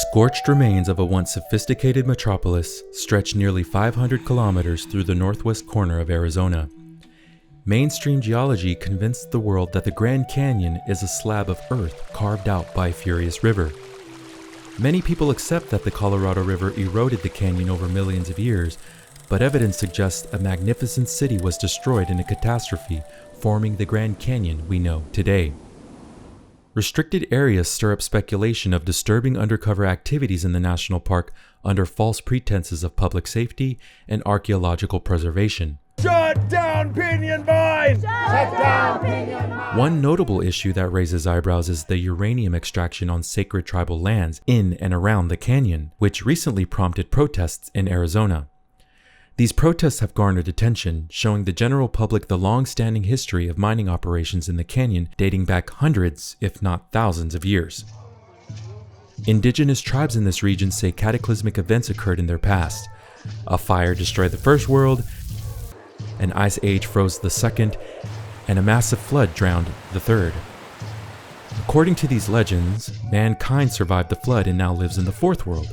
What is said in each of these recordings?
Scorched remains of a once sophisticated metropolis stretch nearly 500 kilometers through the northwest corner of Arizona. Mainstream geology convinced the world that the Grand Canyon is a slab of earth carved out by a furious river. Many people accept that the Colorado River eroded the canyon over millions of years, but evidence suggests a magnificent city was destroyed in a catastrophe, forming the Grand Canyon we know today. Restricted areas stir up speculation of disturbing undercover activities in the national park under false pretenses of public safety and archaeological preservation. Shut down Pinyon Vine! Shut down Pinyon Vine! One notable issue that raises eyebrows is the uranium extraction on sacred tribal lands in and around the canyon, which recently prompted protests in Arizona. These protests have garnered attention, showing the general public the long-standing history of mining operations in the canyon dating back hundreds, if not thousands of years. Indigenous tribes in this region say cataclysmic events occurred in their past. A fire destroyed the first world, an ice age froze the second, and a massive flood drowned the third. According to these legends, mankind survived the flood and now lives in the fourth world.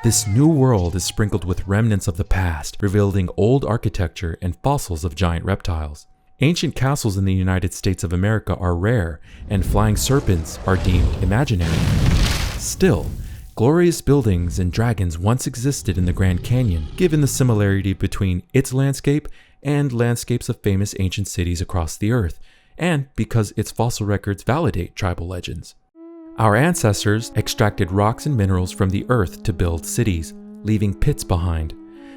This new world is sprinkled with remnants of the past, revealing old architecture and fossils of giant reptiles. Ancient castles in the United States of America are rare, and flying serpents are deemed imaginary. Still, glorious buildings and dragons once existed in the Grand Canyon, given the similarity between its landscape and landscapes of famous ancient cities across the earth, and because its fossil records validate tribal legends. Our ancestors extracted rocks and minerals from the earth to build cities, leaving pits behind.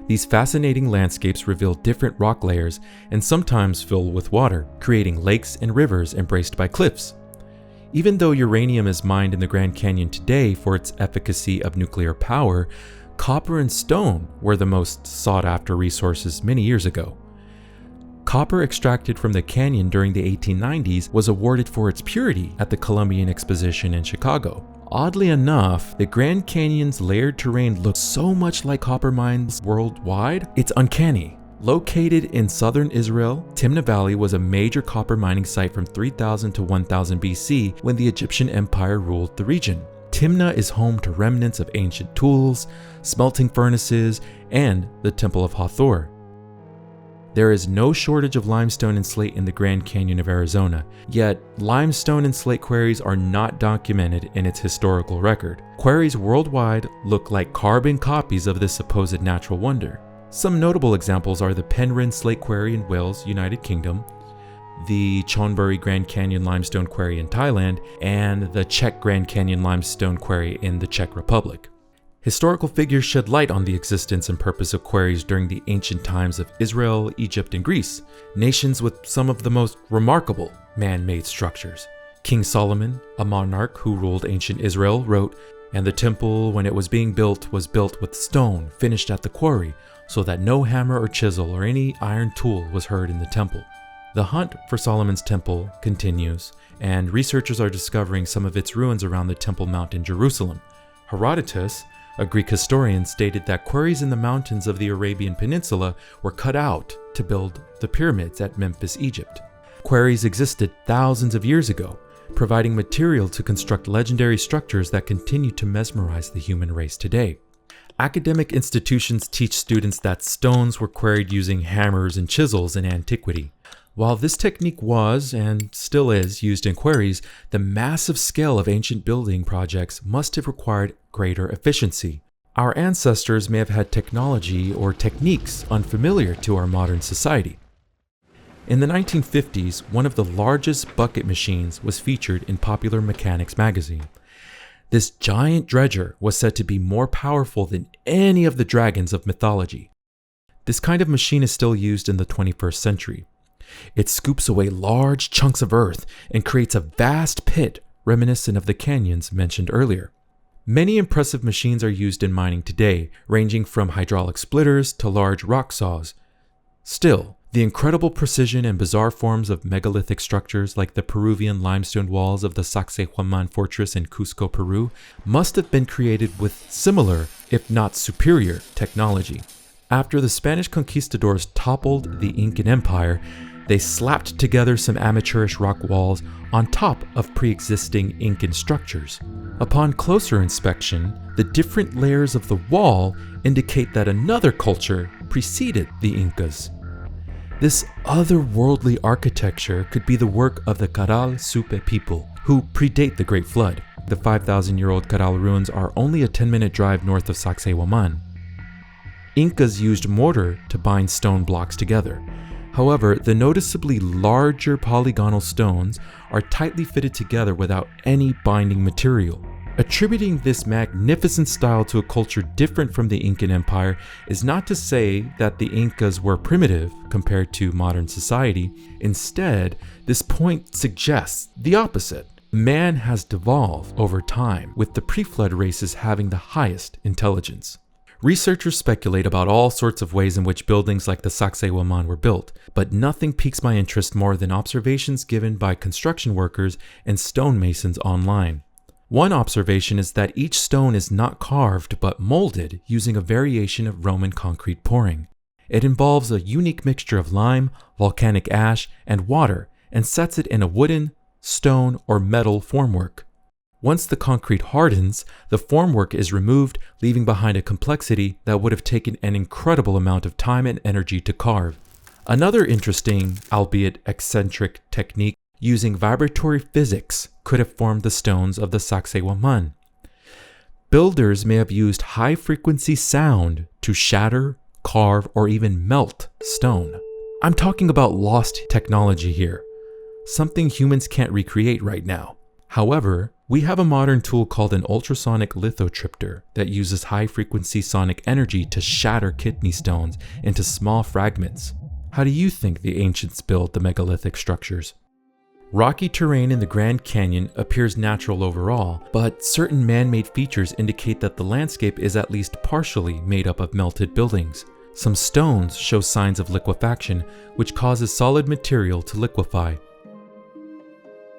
These fascinating landscapes reveal different rock layers and sometimes fill with water, creating lakes and rivers embraced by cliffs. Even though uranium is mined in the Grand Canyon today for its efficacy of nuclear power, copper and stone were the most sought-after resources many years ago. Copper extracted from the canyon during the 1890s was awarded for its purity at the Columbian Exposition in Chicago. Oddly enough, the Grand Canyon's layered terrain looks so much like copper mines worldwide, it's uncanny. Located in southern Israel, Timna Valley was a major copper mining site from 3000 to 1000 BC when the Egyptian Empire ruled the region. Timna is home to remnants of ancient tools, smelting furnaces, and the Temple of Hathor. There is no shortage of limestone and slate in the Grand Canyon of Arizona, yet limestone and slate quarries are not documented in its historical record. Quarries worldwide look like carbon copies of this supposed natural wonder. Some notable examples are the Penrhyn Slate Quarry in Wales, United Kingdom, the Chonburi Grand Canyon Limestone Quarry in Thailand, and the Czech Grand Canyon Limestone Quarry in the Czech Republic. Historical figures shed light on the existence and purpose of quarries during the ancient times of Israel, Egypt, and Greece, nations with some of the most remarkable man-made structures. King Solomon, a monarch who ruled ancient Israel, wrote, "And the temple, when it was being built, was built with stone finished at the quarry, so that no hammer or chisel or any iron tool was heard in the temple." The hunt for Solomon's temple continues, and researchers are discovering some of its ruins around the Temple Mount in Jerusalem. Herodotus, a Greek historian, stated that quarries in the mountains of the Arabian Peninsula were cut out to build the pyramids at Memphis, Egypt. Quarries existed thousands of years ago, providing material to construct legendary structures that continue to mesmerize the human race today. Academic institutions teach students that stones were quarried using hammers and chisels in antiquity. While this technique was, and still is, used in quarries, the massive scale of ancient building projects must have required greater efficiency. Our ancestors may have had technology or techniques unfamiliar to our modern society. In the 1950s, one of the largest bucket machines was featured in Popular Mechanics magazine. This giant dredger was said to be more powerful than any of the dragons of mythology. This kind of machine is still used in the 21st century. It scoops away large chunks of earth and creates a vast pit reminiscent of the canyons mentioned earlier. Many impressive machines are used in mining today, ranging from hydraulic splitters to large rock saws. Still, the incredible precision and bizarre forms of megalithic structures like the Peruvian limestone walls of the Sacsayhuaman fortress in Cusco, Peru, must have been created with similar, if not superior, technology. After the Spanish conquistadors toppled the Incan Empire, they slapped together some amateurish rock walls on top of pre-existing Incan structures. Upon closer inspection, the different layers of the wall indicate that another culture preceded the Incas. This otherworldly architecture could be the work of the Caral Supe people, who predate the Great Flood. The 5,000-year-old Caral ruins are only a 10-minute drive north of Sacsayhuaman. Incas used mortar to bind stone blocks together. However, the noticeably larger polygonal stones are tightly fitted together without any binding material. Attributing this magnificent style to a culture different from the Incan Empire is not to say that the Incas were primitive compared to modern society. Instead, this point suggests the opposite. Man has devolved over time, with the pre-flood races having the highest intelligence. Researchers speculate about all sorts of ways in which buildings like the Sacsayhuaman were built, but nothing piques my interest more than observations given by construction workers and stonemasons online. One observation is that each stone is not carved but molded using a variation of Roman concrete pouring. It involves a unique mixture of lime, volcanic ash, and water, and sets it in a wooden, stone, or metal formwork. Once the concrete hardens, the formwork is removed, leaving behind a complexity that would have taken an incredible amount of time and energy to carve. Another interesting, albeit eccentric, technique using vibratory physics could have formed the stones of the Sacsayhuaman. Builders may have used high-frequency sound to shatter, carve, or even melt stone. I'm talking about lost technology here, something humans can't recreate right now. However, we have a modern tool called an ultrasonic lithotripter that uses high-frequency sonic energy to shatter kidney stones into small fragments. How do you think the ancients built the megalithic structures? Rocky terrain in the Grand Canyon appears natural overall, but certain man-made features indicate that the landscape is at least partially made up of melted buildings. Some stones show signs of liquefaction, which causes solid material to liquefy.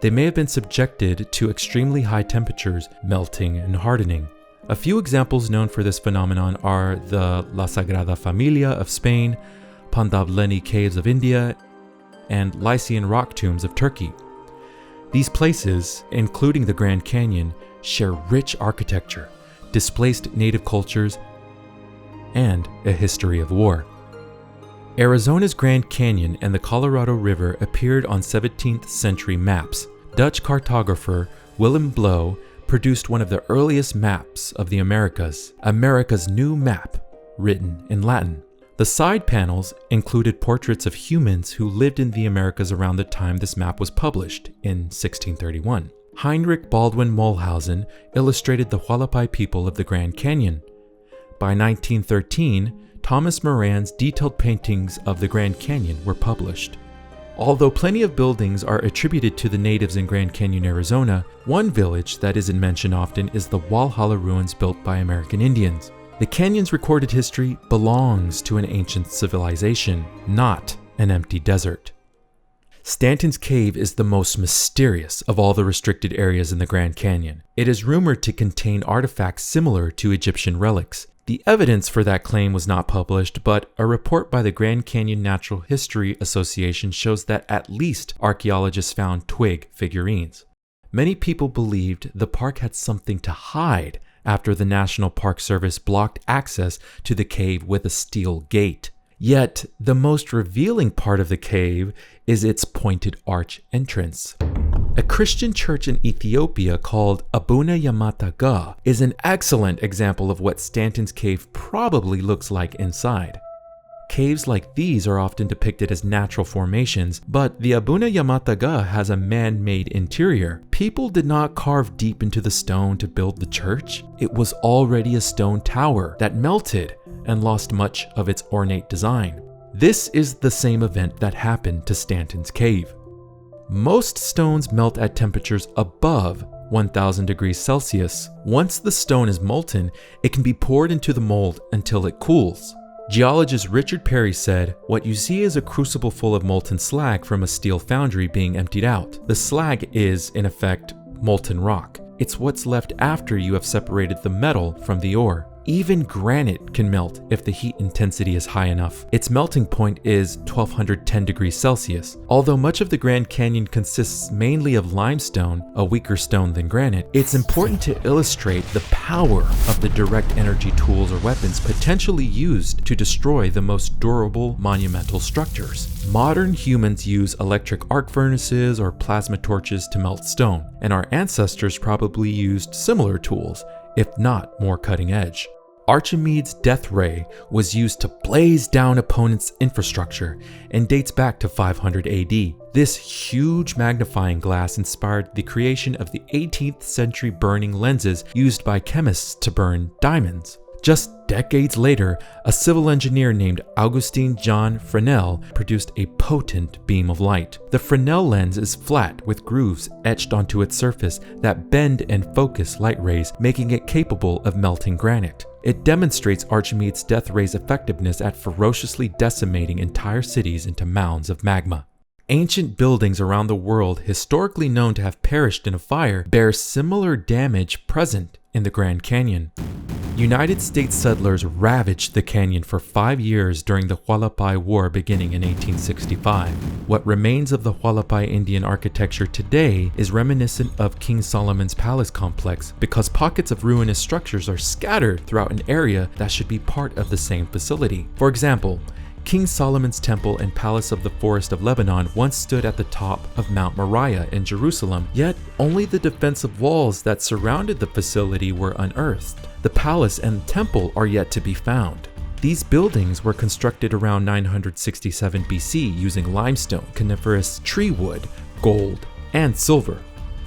They may have been subjected to extremely high temperatures, melting and hardening. A few examples known for this phenomenon are the La Sagrada Familia of Spain, Pandavleni caves of India, and Lycian rock tombs of Turkey. These places, including the Grand Canyon, share rich architecture, displaced native cultures, and a history of war. Arizona's Grand Canyon and the Colorado River appeared on 17th century maps. Dutch cartographer Willem Blow produced one of the earliest maps of the Americas, America's New Map, written in Latin. The side panels included portraits of humans who lived in the Americas around the time this map was published in 1631. Heinrich Baldwin Mulhausen illustrated the Hualapai people of the Grand Canyon. By 1913, Thomas Moran's detailed paintings of the Grand Canyon were published. Although plenty of buildings are attributed to the natives in Grand Canyon, Arizona, one village that isn't mentioned often is the Walhalla ruins built by American Indians. The canyon's recorded history belongs to an ancient civilization, not an empty desert. Stanton's Cave is the most mysterious of all the restricted areas in the Grand Canyon. It is rumored to contain artifacts similar to Egyptian relics. The evidence for that claim was not published, but a report by the Grand Canyon Natural History Association shows that at least archaeologists found twig figurines. Many people believed the park had something to hide after the National Park Service blocked access to the cave with a steel gate. Yet, the most revealing part of the cave is its pointed arch entrance. A Christian church in Ethiopia called Abuna Yamata Ga is an excellent example of what Stanton's Cave probably looks like inside. Caves like these are often depicted as natural formations, but the Abuna Yamata Ga has a man-made interior. People did not carve deep into the stone to build the church. It was already a stone tower that melted and lost much of its ornate design. This is the same event that happened to Stanton's Cave. Most stones melt at temperatures above 1000 degrees Celsius. Once the stone is molten, it can be poured into the mold until it cools. Geologist Richard Perry said, "What you see is a crucible full of molten slag from a steel foundry being emptied out. The slag is, in effect, molten rock. It's what's left after you have separated the metal from the ore." Even granite can melt if the heat intensity is high enough. Its melting point is 1210 degrees Celsius. Although much of the Grand Canyon consists mainly of limestone, a weaker stone than granite, it's important to illustrate the power of the direct energy tools or weapons potentially used to destroy the most durable monumental structures. Modern humans use electric arc furnaces or plasma torches to melt stone, and our ancestors probably used similar tools, if not more cutting edge. Archimedes' death ray was used to blaze down opponents' infrastructure and dates back to 500 AD. This huge magnifying glass inspired the creation of the 18th century burning lenses used by chemists to burn diamonds. Just decades later, a civil engineer named Augustin Jean Fresnel produced a potent beam of light. The Fresnel lens is flat with grooves etched onto its surface that bend and focus light rays, making it capable of melting granite. It demonstrates Archimedes' death ray's effectiveness at ferociously decimating entire cities into mounds of magma. Ancient buildings around the world historically known to have perished in a fire bear similar damage present in the Grand Canyon. United States settlers ravaged the canyon for 5 years during the Hualapai War beginning in 1865. What remains of the Hualapai Indian architecture today is reminiscent of King Solomon's palace complex because pockets of ruinous structures are scattered throughout an area that should be part of the same facility. For example, King Solomon's Temple and Palace of the Forest of Lebanon once stood at the top of Mount Moriah in Jerusalem, yet only the defensive walls that surrounded the facility were unearthed. The palace and temple are yet to be found. These buildings were constructed around 967 BC using limestone, coniferous tree wood, gold, and silver.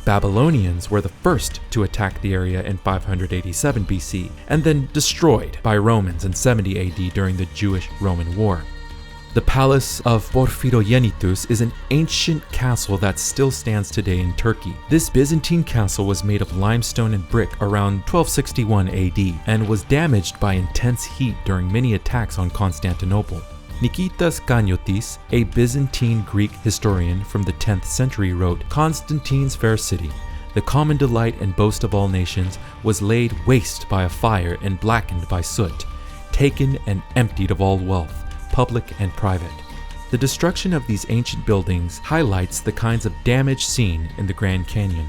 Babylonians were the first to attack the area in 587 BC and then destroyed by Romans in 70 AD during the Jewish-Roman War. The Palace of Porphyrogenitus is an ancient castle that still stands today in Turkey. This Byzantine castle was made of limestone and brick around 1261 AD and was damaged by intense heat during many attacks on Constantinople. Nikitas Kanyotis, a Byzantine Greek historian from the 10th century, wrote, "Constantine's fair city, the common delight and boast of all nations, was laid waste by a fire and blackened by soot, taken and emptied of all wealth, public and private." The destruction of these ancient buildings highlights the kinds of damage seen in the Grand Canyon.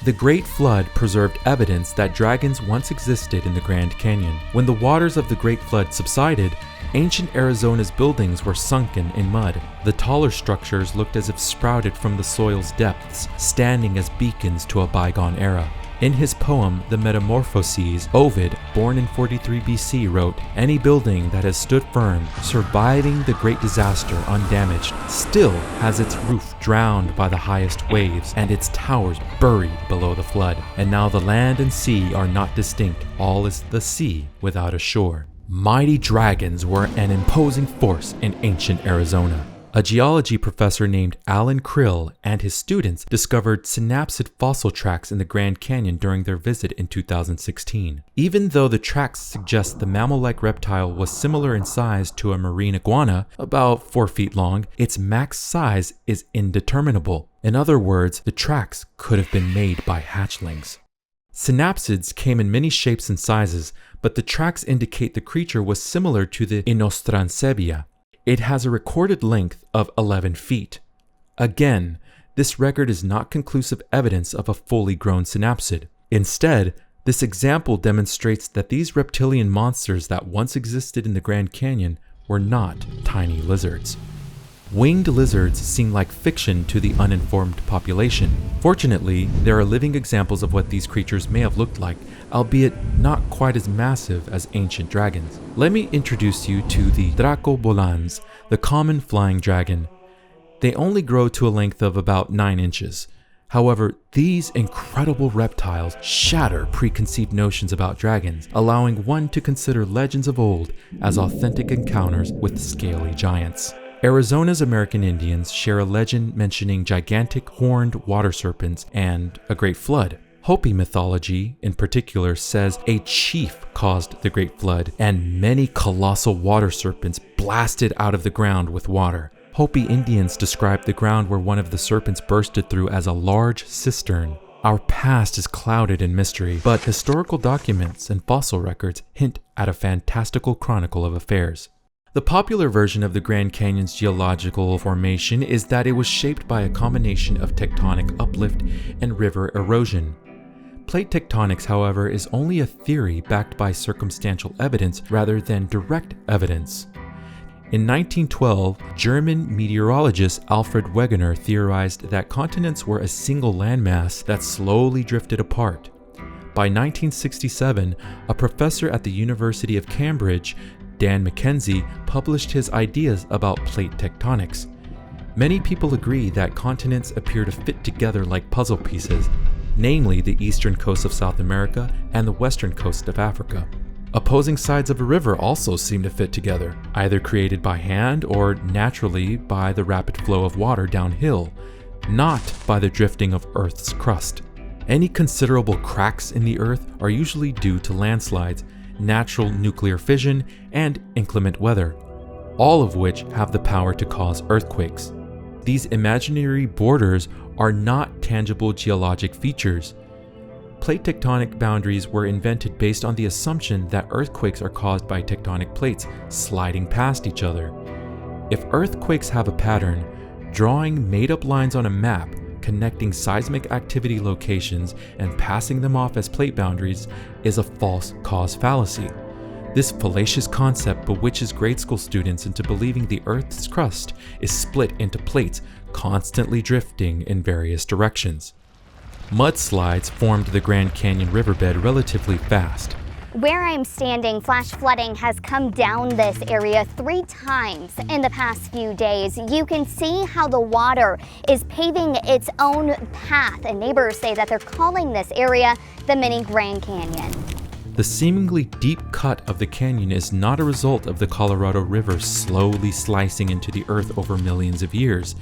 The Great Flood preserved evidence that dragons once existed in the Grand Canyon. When the waters of the Great Flood subsided, ancient Arizona's buildings were sunken in mud. The taller structures looked as if sprouted from the soil's depths, standing as beacons to a bygone era. In his poem, The Metamorphoses, Ovid, born in 43 BC, wrote, "Any building that has stood firm, surviving the great disaster undamaged, still has its roof drowned by the highest waves and its towers buried below the flood. And now the land and sea are not distinct, all is the sea without a shore." Mighty dragons were an imposing force in ancient Arizona. A geology professor named Alan Krill and his students discovered synapsid fossil tracks in the Grand Canyon during their visit in 2016. Even though the tracks suggest the mammal-like reptile was similar in size to a marine iguana, about 4 feet long, its max size is indeterminable. In other words, the tracks could have been made by hatchlings. Synapsids came in many shapes and sizes, but the tracks indicate the creature was similar to the Inostrancebia. It has a recorded length of 11 feet. Again, this record is not conclusive evidence of a fully grown synapsid. Instead, this example demonstrates that these reptilian monsters that once existed in the Grand Canyon were not tiny lizards. Winged lizards seem like fiction to the uninformed population. Fortunately, there are living examples of what these creatures may have looked like, albeit not quite as massive as ancient dragons. Let me introduce you to the Dracobolans, the common flying dragon. They only grow to a length of about 9 inches. However, these incredible reptiles shatter preconceived notions about dragons, allowing one to consider legends of old as authentic encounters with scaly giants. Arizona's American Indians share a legend mentioning gigantic horned water serpents and a great flood. Hopi mythology, in particular, says a chief caused the Great Flood, and many colossal water serpents blasted out of the ground with water. Hopi Indians describe the ground where one of the serpents bursted through as a large cistern. Our past is clouded in mystery, but historical documents and fossil records hint at a fantastical chronicle of affairs. The popular version of the Grand Canyon's geological formation is that it was shaped by a combination of tectonic uplift and river erosion. Plate tectonics, however, is only a theory backed by circumstantial evidence rather than direct evidence. In 1912, German meteorologist Alfred Wegener theorized that continents were a single landmass that slowly drifted apart. By 1967, a professor at the University of Cambridge, Dan Mackenzie, published his ideas about plate tectonics. Many people agree that continents appear to fit together like puzzle pieces, namely the eastern coast of South America and the western coast of Africa. Opposing sides of a river also seem to fit together, either created by hand or naturally by the rapid flow of water downhill, not by the drifting of Earth's crust. Any considerable cracks in the Earth are usually due to landslides, natural nuclear fission, and inclement weather, all of which have the power to cause earthquakes. These imaginary borders are not tangible geologic features. Plate tectonic boundaries were invented based on the assumption that earthquakes are caused by tectonic plates sliding past each other. If earthquakes have a pattern, drawing made-up lines on a map connecting seismic activity locations and passing them off as plate boundaries is a false cause fallacy. This fallacious concept bewitches grade school students into believing the Earth's crust is split into plates constantly drifting in various directions. Mudslides formed the Grand Canyon riverbed relatively fast. Where I'm standing, flash flooding has come down this area 3 times in the past few days. You can see how the water is paving its own path, and neighbors say that they're calling this area the mini Grand Canyon. The seemingly deep cut of the canyon is not a result of the Colorado River slowly slicing into the earth over millions of years.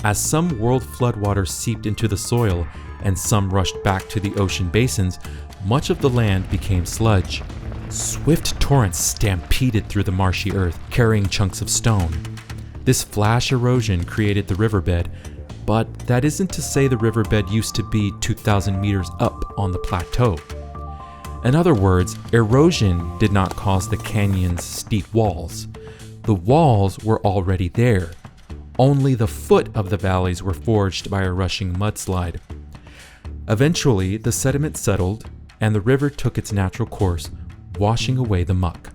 As some world floodwaters seeped into the soil and some rushed back to the ocean basins, much of the land became sludge. Swift torrents stampeded through the marshy earth, carrying chunks of stone. This flash erosion created the riverbed, but that isn't to say the riverbed used to be 2,000 meters up on the plateau. In other words, erosion did not cause the canyon's steep walls. The walls were already there. Only the foot of the valleys were forged by a rushing mudslide. Eventually, the sediment settled, and the river took its natural course, washing away the muck.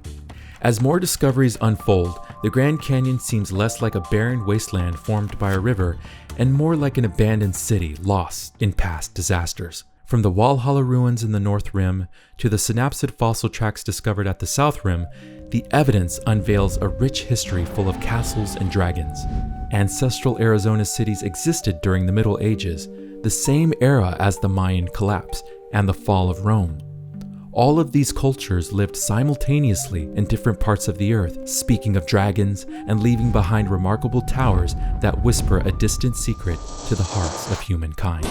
As more discoveries unfold, the Grand Canyon seems less like a barren wasteland formed by a river and more like an abandoned city lost in past disasters. From the Walhalla ruins in the North Rim to the synapsid fossil tracks discovered at the South Rim, the evidence unveils a rich history full of castles and dragons. Ancestral Arizona cities existed during the Middle Ages, the same era as the Mayan collapse and the fall of Rome. All of these cultures lived simultaneously in different parts of the earth, speaking of dragons and leaving behind remarkable towers that whisper a distant secret to the hearts of humankind.